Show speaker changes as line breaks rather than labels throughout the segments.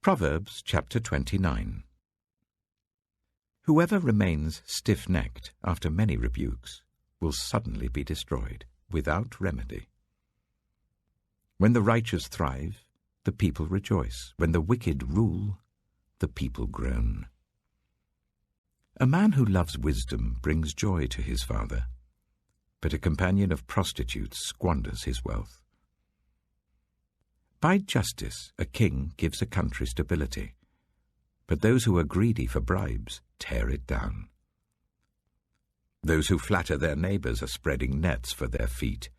Proverbs chapter 29. Whoever remains stiff-necked after many rebukes will suddenly be destroyed without remedy. When the righteous thrive, the people rejoice. When the wicked rule, the people groan. A man who loves wisdom brings joy to his father, but a companion of prostitutes squanders his wealth. By justice, a king gives a country stability, but those who are greedy for bribes tear it down. Those who flatter their neighbors are spreading nets for their feet.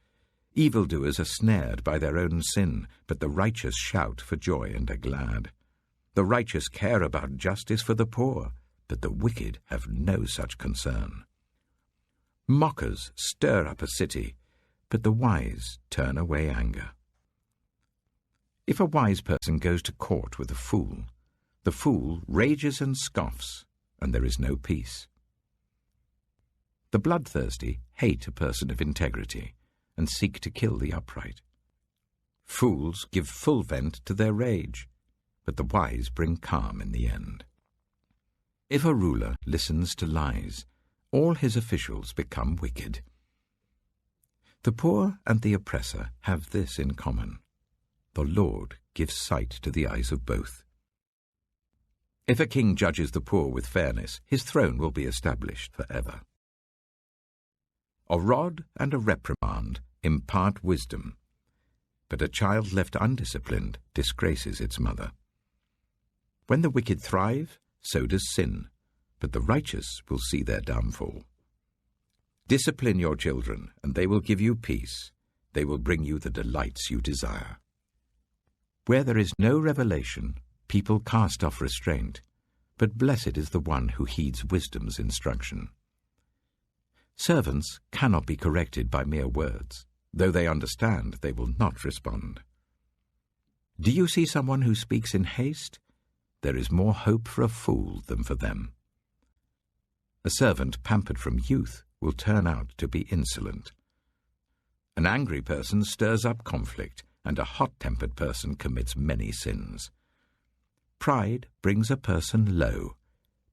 Evildoers are snared by their own sin, but the righteous shout for joy and are glad. The righteous care about justice for the poor, but the wicked have no such concern. Mockers stir up a city, but the wise turn away anger. If a wise person goes to court with the fool rages and scoffs, and there is no peace. The bloodthirsty hate a person of integrity and seek to kill the upright. Fools give full vent to their rage, but the wise bring calm in the end. If a ruler listens to lies, all his officials become wicked. The poor and the oppressor have this in common: the Lord gives sight to the eyes of both. If a king judges the poor with fairness, his throne will be established forever. A rod and a reprimand impart wisdom, but a child left undisciplined disgraces its mother. When the wicked thrive, so does sin, but the righteous will see their downfall. Discipline your children, and they will give you peace. They will bring you the delights you desire. Where there is no revelation, people cast off restraint, but blessed is the one who heeds wisdom's instruction. Servants cannot be corrected by mere words. Though they understand, they will not respond. Do you see someone who speaks in haste? There is more hope for a fool than for them. A servant pampered from youth will turn out to be insolent. An angry person stirs up conflict, and a hot-tempered person commits many sins. Pride brings a person low,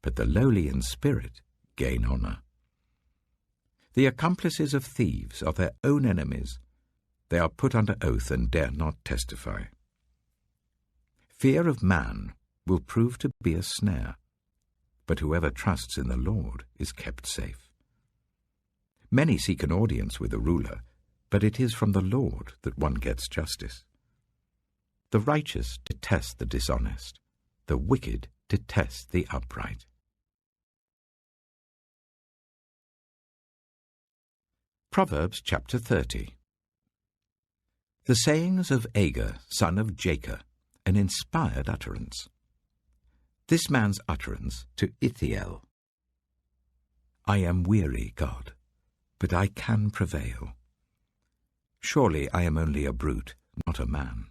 but the lowly in spirit gain honor. The accomplices of thieves are their own enemies. They are put under oath and dare not testify. Fear of man will prove to be a snare, but whoever trusts in the Lord is kept safe. Many seek an audience with a ruler, but it is from the Lord that one gets justice. The righteous detest the dishonest. The wicked detest the upright. Proverbs chapter 30. The sayings of Agur, son of Jacob, an inspired utterance. This man's utterance to Ithiel: I am weary, God, but I can prevail. Surely I am only a brute, not a man.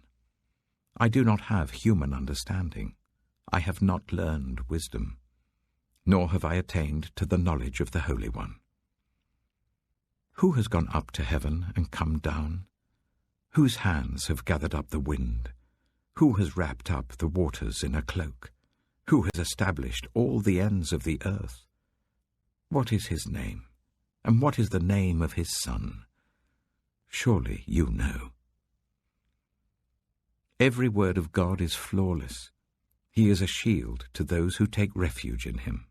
I do not have human understanding. I have not learned wisdom, nor have I attained to the knowledge of the Holy One. Who has gone up to heaven and come down? Whose hands have gathered up the wind? Who has wrapped up the waters in a cloak? Who has established all the ends of the earth? What is his name, and what is the name of his son? Surely you know. Every word of God is flawless. He is a shield to those who take refuge in him.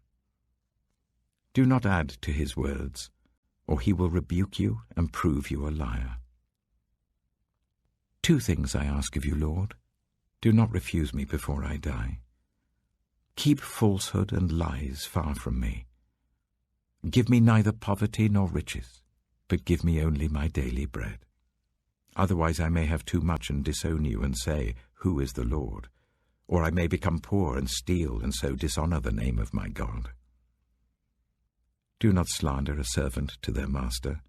Do not add to his words, or he will rebuke you and prove you a liar. 2 things I ask of you, Lord. Do not refuse me before I die. Keep falsehood and lies far from me. Give me neither poverty nor riches, but give me only my daily bread. Otherwise I may have too much and disown you and say, Who is the Lord? Or I may become poor and steal and so dishonor the name of my God. Do not slander a servant to their master,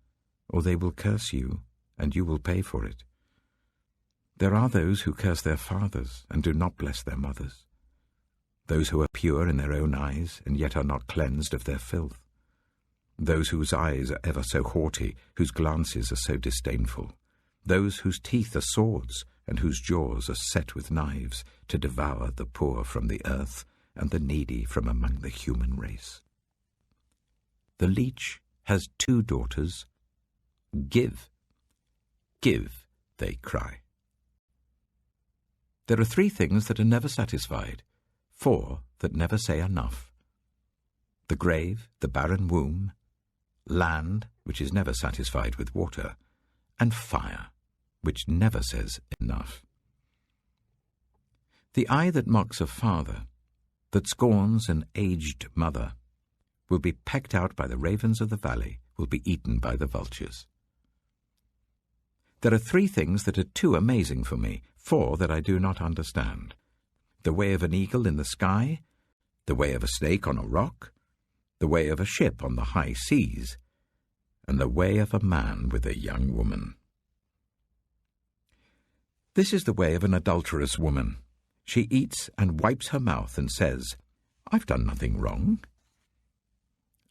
or they will curse you, and you will pay for it. There are those who curse their fathers and do not bless their mothers, those who are pure in their own eyes and yet are not cleansed of their filth, those whose eyes are ever so haughty, whose glances are so disdainful, those whose teeth are swords and whose jaws are set with knives, to devour the poor from the earth and the needy from among the human race. The leech has 2 daughters. Give, give, they cry. There are 3 things that are never satisfied, 4 that never say enough: the grave, the barren womb, land, which is never satisfied with water, and fire, which never says enough. The eye that mocks a father, that scorns an aged mother, will be pecked out by the ravens of the valley, will be eaten by the vultures. There are 3 things that are too amazing for me, 4 that I do not understand: the way of an eagle in the sky, the way of a snake on a rock, the way of a ship on the high seas, and the way of a man with a young woman. This is the way of an adulterous woman. She eats and wipes her mouth and says, "I've done nothing wrong."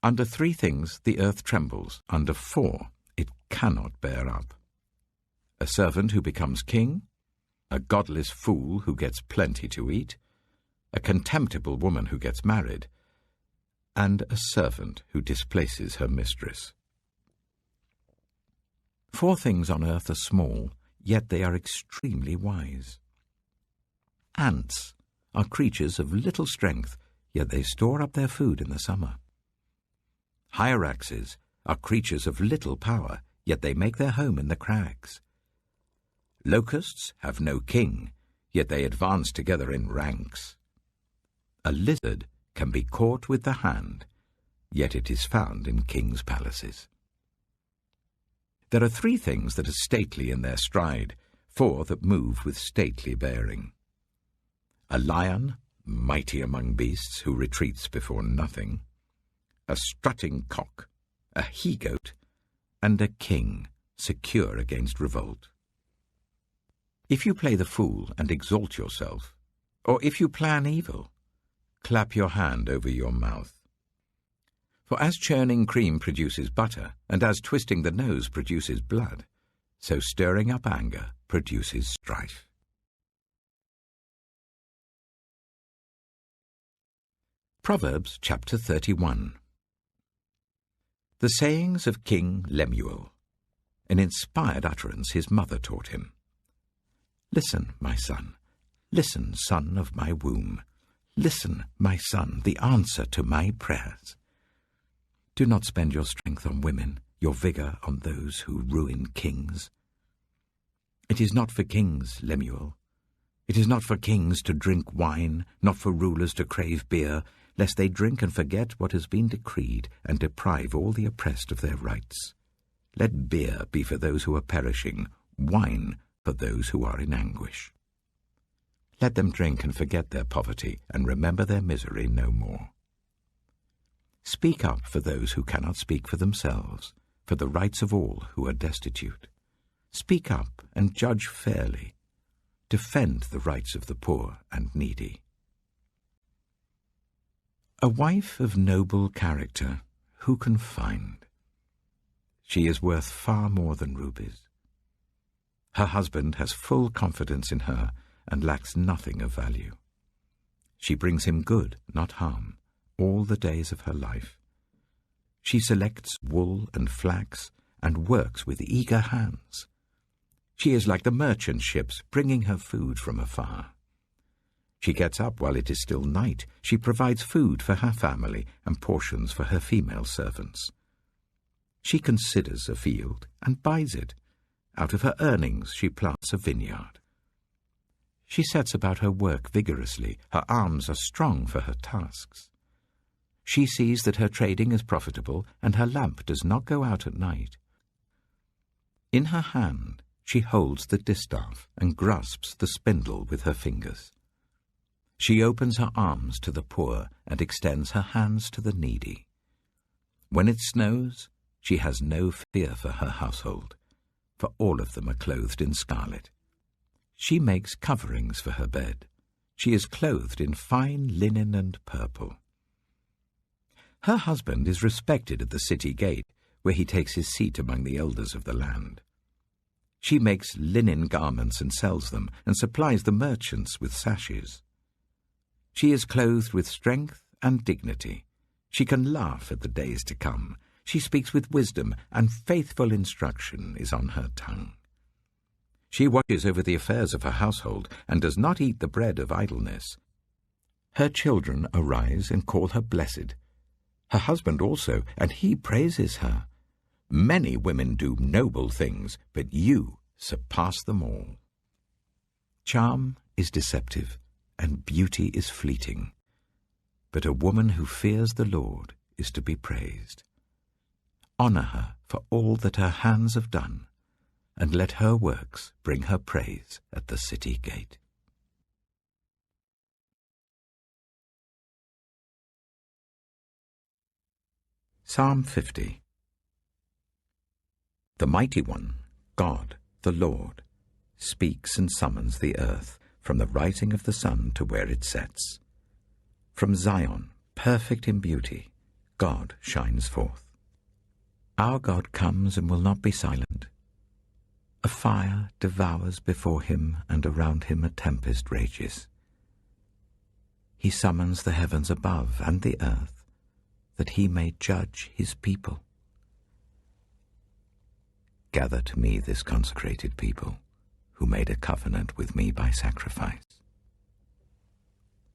Under 3 things the earth trembles, under 4 it cannot bear up: a servant who becomes king, a godless fool who gets plenty to eat, a contemptible woman who gets married, and a servant who displaces her mistress. 4 things on earth are small, yet they are extremely wise. Ants are creatures of little strength, yet they store up their food in the summer. Hyraxes are creatures of little power, yet they make their home in the crags. Locusts have no king, yet they advance together in ranks. A lizard can be caught with the hand, yet it is found in kings' palaces. There are 3 things that are stately in their stride, 4 that move with stately bearing: a lion, mighty among beasts, who retreats before nothing; a strutting cock, a he-goat, and a king, secure against revolt. If you play the fool and exalt yourself, or if you plan evil, clap your hand over your mouth. For as churning cream produces butter, and as twisting the nose produces blood, so stirring up anger produces strife. Proverbs chapter 31. The sayings of King Lemuel. An inspired utterance his mother taught him. Listen, my son. Listen, son of my womb. Listen, my son, the answer to my prayers. Do not spend your strength on women, your vigor on those who ruin kings. It is not for kings, Lemuel. It is not for kings to drink wine, not for rulers to crave beer, lest they drink and forget what has been decreed, and deprive all the oppressed of their rights. Let beer be for those who are perishing, wine for those who are in anguish. Let them drink and forget their poverty, and remember their misery no more. Speak up for those who cannot speak for themselves, for the rights of all who are destitute. Speak up and judge fairly. Defend the rights of the poor and needy. A wife of noble character, who can find? She is worth far more than rubies. Her husband has full confidence in her and lacks nothing of value. She brings him good, not harm, all the days of her life. She selects wool and flax and works with eager hands. She is like the merchant ships bringing her food from afar. She gets up while it is still night. She provides food for her family and portions for her female servants. She considers a field and buys it. Out of her earnings she plants a vineyard. She sets about her work vigorously. Her arms are strong for her tasks. She sees that her trading is profitable, and her lamp does not go out at night. In her hand she holds the distaff and grasps the spindle with her fingers. She opens her arms to the poor and extends her hands to the needy. When it snows, she has no fear for her household, for all of them are clothed in scarlet. She makes coverings for her bed. She is clothed in fine linen and purple. Her husband is respected at the city gate, where he takes his seat among the elders of the land. She makes linen garments and sells them, and supplies the merchants with sashes. She is clothed with strength and dignity. She can laugh at the days to come. She speaks with wisdom, and faithful instruction is on her tongue. She watches over the affairs of her household, and does not eat the bread of idleness. Her children arise and call her blessed. Her husband also, and he praises her. Many women do noble things, but you surpass them all. Charm is deceptive, and beauty is fleeting. But a woman who fears the Lord is to be praised. Honor her for all that her hands have done, and let her works bring her praise at the city gate. Psalm 50. The Mighty One, God, the Lord, speaks and summons the earth from the rising of the sun to where it sets. From Zion, perfect in beauty, God shines forth. Our God comes and will not be silent. A fire devours before him, and around him a tempest rages. He summons the heavens above and the earth, that he may judge his people. Gather to me this consecrated people, who made a covenant with me by sacrifice.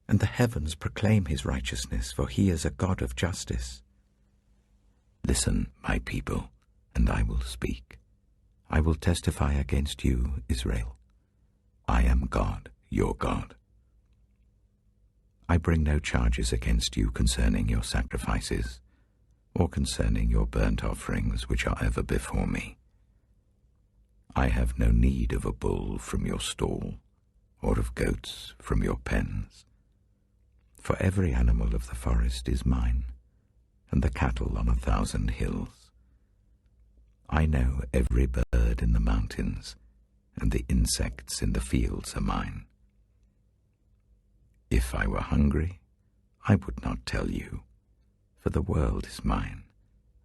And the heavens proclaim his righteousness, for he is a God of justice. Listen, my people, and I will speak. I will testify against you, Israel. I am God, your God. I bring no charges against you concerning your sacrifices, or concerning your burnt offerings which are ever before me. I have no need of a bull from your stall, or of goats from your pens. For every animal of the forest is mine, and the cattle on 1,000 hills. I know every bird in the mountains, and the insects in the fields are mine. If I were hungry, I would not tell you, for the world is mine,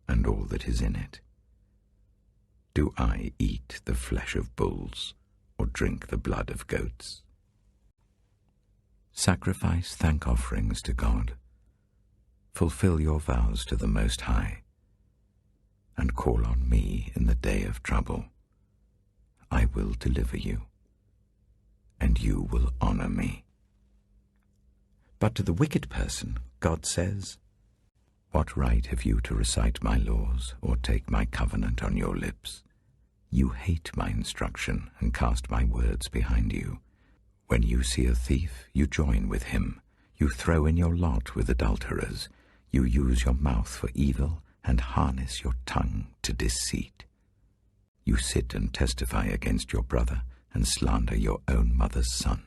and all that is in it. Do I eat the flesh of bulls, or drink the blood of goats? Sacrifice thank offerings to God. Fulfill your vows to the Most High, and call on me in the day of trouble. I will deliver you, and you will honor me. But to the wicked person, God says, what right have you to recite my laws, or take my covenant on your lips? You hate my instruction, and cast my words behind you. When you see a thief, you join with him. You throw in your lot with adulterers. You use your mouth for evil, and harness your tongue to deceit. You sit and testify against your brother, and slander your own mother's son.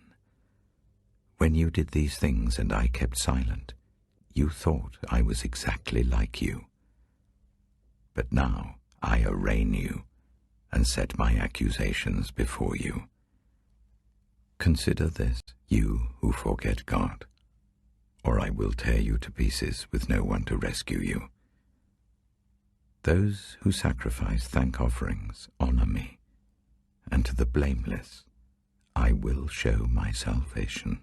When you did these things and I kept silent, you thought I was exactly like you. But now I arraign you, and set my accusations before you. Consider this, you who forget God, or I will tear you to pieces with no one to rescue you. Those who sacrifice thank offerings honor me, and to the blameless I will show my salvation.